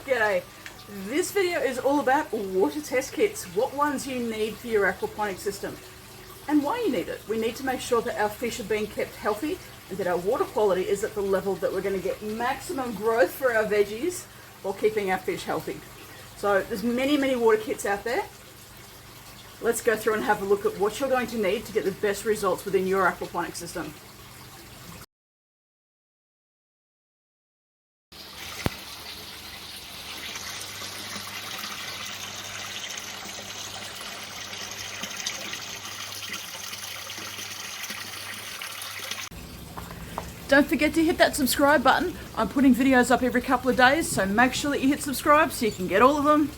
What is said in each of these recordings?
G'day. This video is all about water test kits, what ones you need for your aquaponics system and why you need it. We need to make sure that our fish are being kept healthy and that our water quality is at the level that we're going to get maximum growth for our veggies while keeping our fish healthy. So there's many water kits out there. Let's go through and have a look at what you're going to need to get the best results within your aquaponics system. Don't forget to hit that subscribe button. I'm putting videos up every couple of days, so make sure that you hit subscribe so you can get all of them.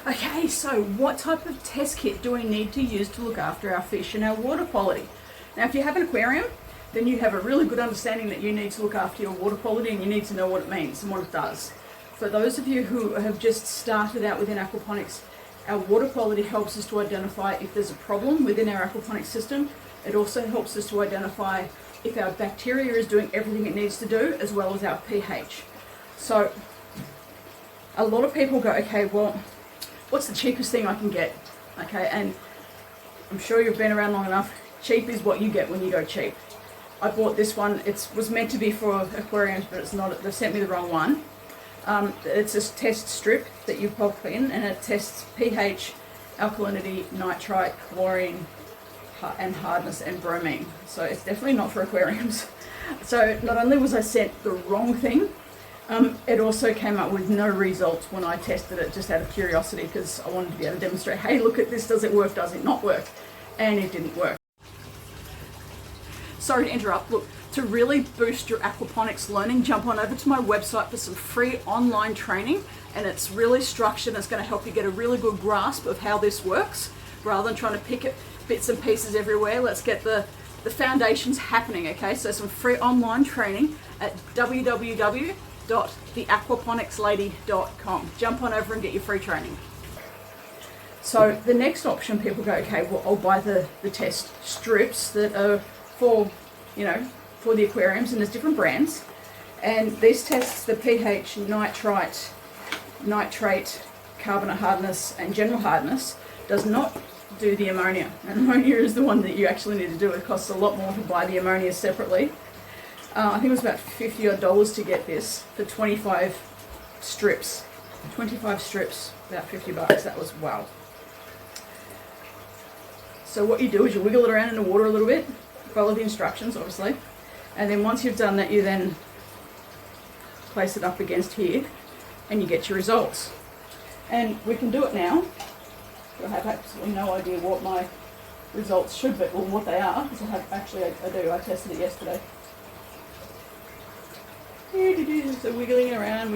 Okay, so what type of test kit do we need to use to look after our fish and our water quality? Now, if you have an aquarium, then you have a really good understanding that you need to look after your water quality and you need to know what it means and what it does. For those of you who have just started out within aquaponics, our water quality helps us to identify if there's a problem within our aquaponics system. It also helps us to identify if our bacteria is doing everything it needs to do, as well as our pH. So a lot of people go, okay, well, what's the cheapest thing I can get? Okay, and I'm sure you've been around long enough. Cheap is what you get when you go cheap. I bought this one. It was meant to be for aquariums, but it's not. They've sent me the wrong one. It's a test strip that you pop in, and it tests pH, alkalinity, nitrite, chlorine, and hardness and bromine. So it's definitely not for aquariums. So not only was I sent the wrong thing, it also came up with no results when I tested it, just out of curiosity, because I wanted to be able to demonstrate, hey, look at this, does it work, does it not work? And it didn't work. Sorry to interrupt. Look, to really boost your aquaponics learning, jump on over to my website for some free online training, and it's really structured and it's going to help you get a really good grasp of how this works, rather than trying to pick it bits and pieces everywhere. Let's get the foundations happening, okay? So some free online training at www.theaquaponicslady.com. Jump on over and get your free training. So the next option, people go, okay, well, I'll buy the test strips that are for, for the aquariums, and there's different brands. And these tests the pH, nitrite, nitrate, carbonate hardness, and general hardness. Does not do the ammonia. And ammonia is the one that you actually need to do. It costs a lot more to buy the ammonia separately. I think it was about $50 odd to get this for 25 strips. 25 strips, about $50. That was wow. So what you do is you wiggle it around in the water a little bit, follow the instructions obviously, and then once you've done that, you then place it up against here and you get your results. And we can do it now. I have absolutely no idea what my results should be, or what they are, because I do. I tested it yesterday. So wiggling around,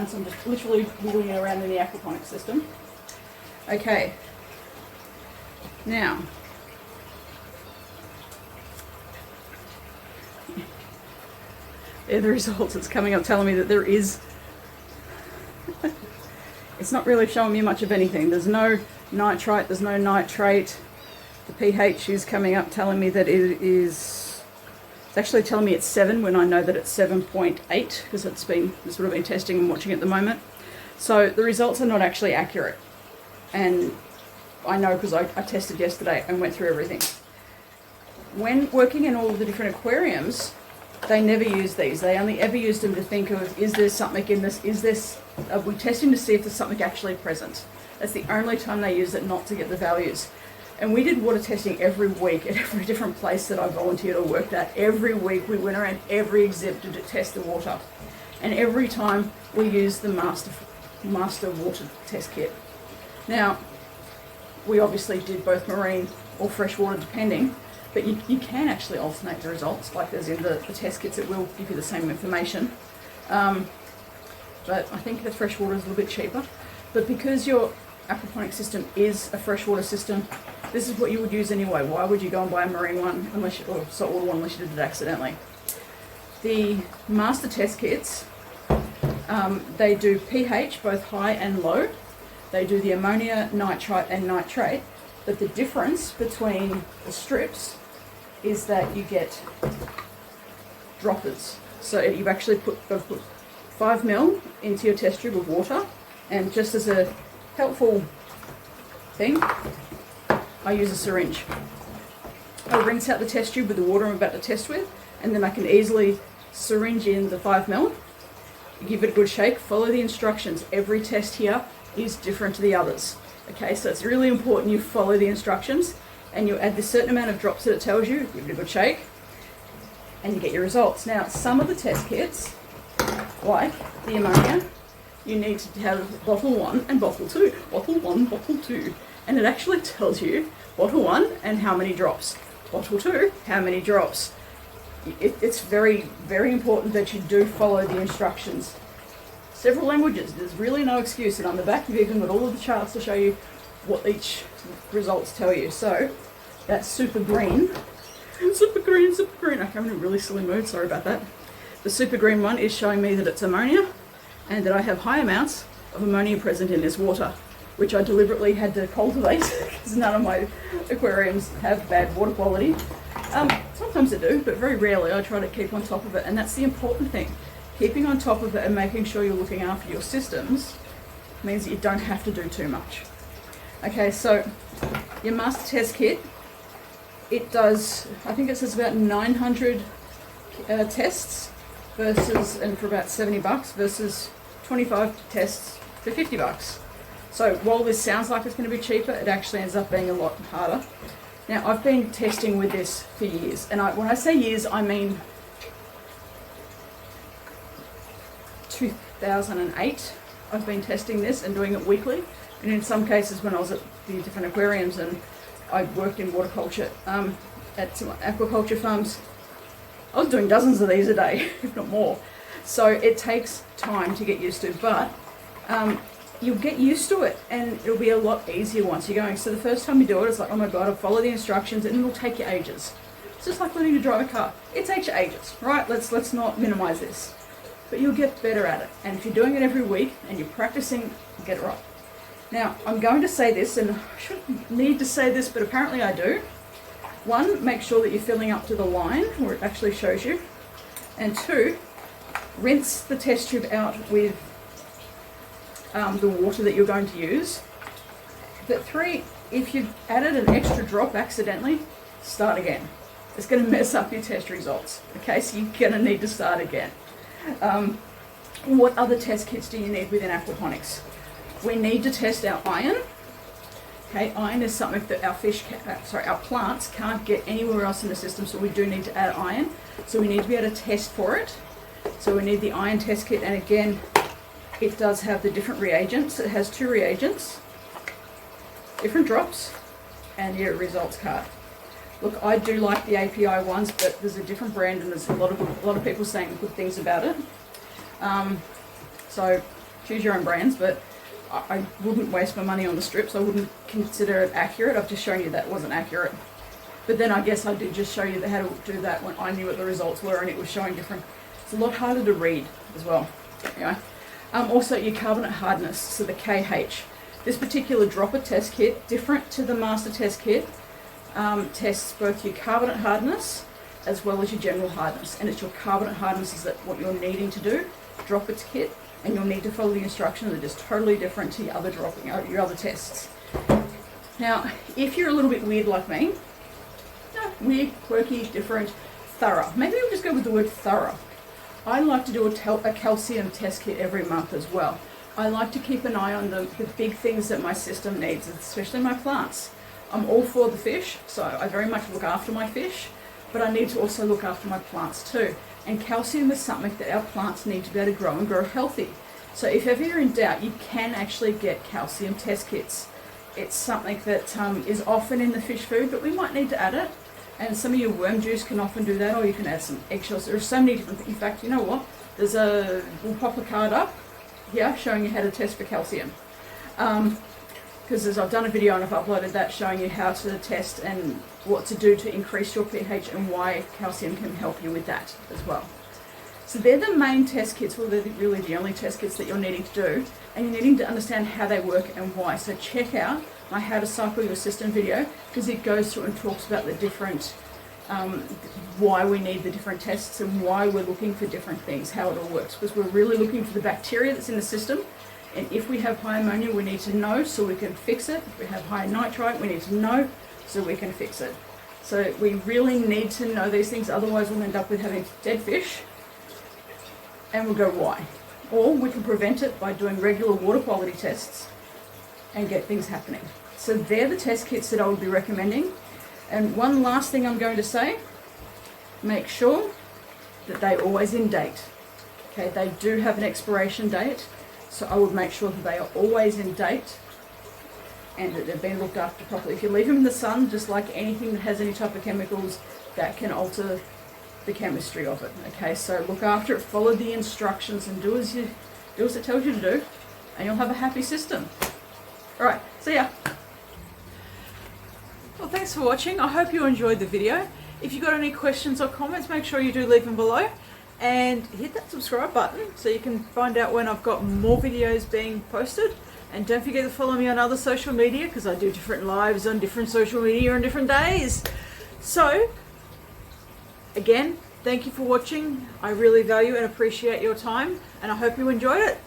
so I'm just literally wiggling it around in the aquaponics system. Okay, now, they're the results. It's coming up telling me that there is, it's not really showing me much of anything. There's no nitrite, there's no nitrate. The pH is coming up telling me that it's actually telling me it's 7 when I know that it's 7.8, because that's what I've been testing and watching at the moment. So the results are not actually accurate, and I know because I tested yesterday and went through everything. When working in all of the different aquariums, they never use these. They only ever use them to think of, is there something in this, are we testing to see if there's something actually present? That's the only time they use it, not to get the values. And we did water testing every week at every different place that I volunteered or worked at. Every week we went around every exhibit to test the water. And every time we used the master water test kit. Now, we obviously did both marine or freshwater depending, but you can actually alternate the results, like there's in the test kits. It will give you the same information. But I think the freshwater is a little bit cheaper. But because your aquaponic system is a freshwater system, this is what you would use anyway. Why would you go and buy a marine one or saltwater one unless you did it accidentally? The master test kits, they do pH, both high and low. They do the ammonia, nitrite and nitrate, but the difference between the strips is that you get droppers. So you've actually put 5 ml into your test tube of water, and just as a helpful thing, I use a syringe. I rinse out the test tube with the water I'm about to test with, and then I can easily syringe in the 5 ml, give it a good shake, follow the instructions. Every test here is different to the others. Okay, so it's really important you follow the instructions, and you add the certain amount of drops that it tells you, give it a good shake, and you get your results. Now, some of the test kits, like the ammonia, you need to have bottle 1 and bottle 2. Bottle 1, bottle 2. And it actually tells you bottle 1 and how many drops. Bottle 2, how many drops. It's very, very important that you do follow the instructions. Several languages, there's really no excuse. And on the back, you've even got all of the charts to show you what each results tell you. So, that's super green. Super green, super green. Okay, I'm in a really silly mood, sorry about that. The super green one is showing me that it's ammonia, and that I have high amounts of ammonia present in this water, which I deliberately had to cultivate because none of my aquariums have bad water quality. Sometimes they do, but very rarely. I try to keep on top of it, and that's the important thing. Keeping on top of it and making sure you're looking after your systems means that you don't have to do too much. Okay, so your master test kit, it does, I think it says about 900 tests versus, and for about $70 versus 25 tests for $50. So while this sounds like it's going to be cheaper, it actually ends up being a lot harder. Now, I've been testing with this for years, and when I say years, I mean 2008. I've been testing this and doing it weekly, and in some cases when I was at the different aquariums and I worked in water culture at some aquaculture farms, I was doing dozens of these a day, if not more. So it takes time to get used to, but you'll get used to it, and it'll be a lot easier once you're going. So the first time you do it, it's like, oh my god, I'll follow the instructions, and it'll take you ages. It's just like learning to drive a car. It takes you ages, right? Let's not minimize this. But you'll get better at it, and if you're doing it every week and you're practicing, you get it right. Now, I'm going to say this, and I shouldn't need to say this, but apparently I do. 1, make sure that you're filling up to the line where it actually shows you. And 2, rinse the test tube out with the water that you're going to use. But 3, if you've added an extra drop accidentally, start again. It's going to mess up your test results. Okay, so you're going to need to start again. What other test kits do you need within aquaponics? We need to test our iron. Okay, iron is something that our plants can't get anywhere else in the system, so we do need to add iron. So we need to be able to test for it. So we need the iron test kit, and again, it does have the different reagents. It has 2 reagents, different drops, and your results card. Look, I do like the API ones, but there's a different brand, and there's a lot of people saying good things about it. So choose your own brands, but I wouldn't waste my money on the strips. I wouldn't consider it accurate. I've just shown you that wasn't accurate. But then I guess I did just show you how to do that when I knew what the results were, and it was showing different. It's a lot harder to read as well. Anyway, also your carbonate hardness, so the KH. This particular dropper test kit, different to the master test kit, tests both your carbonate hardness as well as your general hardness. And it's your carbonate hardness is that what you're needing to do, drop its kit, and you'll need to follow the instructions that are just totally different to your other tests. Now, if you're a little bit weird like me, weird, quirky, different, thorough. Maybe we'll just go with the word thorough. I like to do a calcium test kit every month as well. I like to keep an eye on the big things that my system needs, especially my plants. I'm all for the fish, so I very much look after my fish, but I need to also look after my plants too. And calcium is something that our plants need to be able to grow and grow healthy. So if ever you're in doubt, you can actually get calcium test kits. It's something that is often in the fish food, but we might need to add it. And some of your worm juice can often do that, or you can add some eggshells. There are so many different things. In fact, you know what? We'll pop a card up here showing you how to test for calcium. Because I've done a video and I've uploaded that showing you how to test and what to do to increase your pH and why calcium can help you with that as well. So they're the main test kits, well they're really the only test kits that you're needing to do, and you're needing to understand how they work and why. So check out my How to Cycle Your System video, because it goes through and talks about the different why we need the different tests and why we're looking for different things, how it all works, because we're really looking for the bacteria that's in the system. And if we have high ammonia, we need to know so we can fix it. If we have high nitrite, we need to know so we can fix it. So we really need to know these things, otherwise we'll end up with having dead fish and we'll go, why? Or we can prevent it by doing regular water quality tests and get things happening. So they're the test kits that I would be recommending. And one last thing I'm going to say, make sure that they're always in date. Okay, they do have an expiration date, so I would make sure that they are always in date and that they've been looked after properly. If you leave them in the sun, just like anything that has any type of chemicals, that can alter the chemistry of it. Okay, so look after it, follow the instructions and do as it tells you to do, and you'll have a happy system. Alright, see ya. Well, thanks for watching. I hope you enjoyed the video. If you've got any questions or comments, make sure you do leave them below. And hit that subscribe button so you can find out when I've got more videos being posted. And don't forget to follow me on other social media, because I do different lives on different social media on different days. So, again, thank you for watching. I really value and appreciate your time, and I hope you enjoyed it.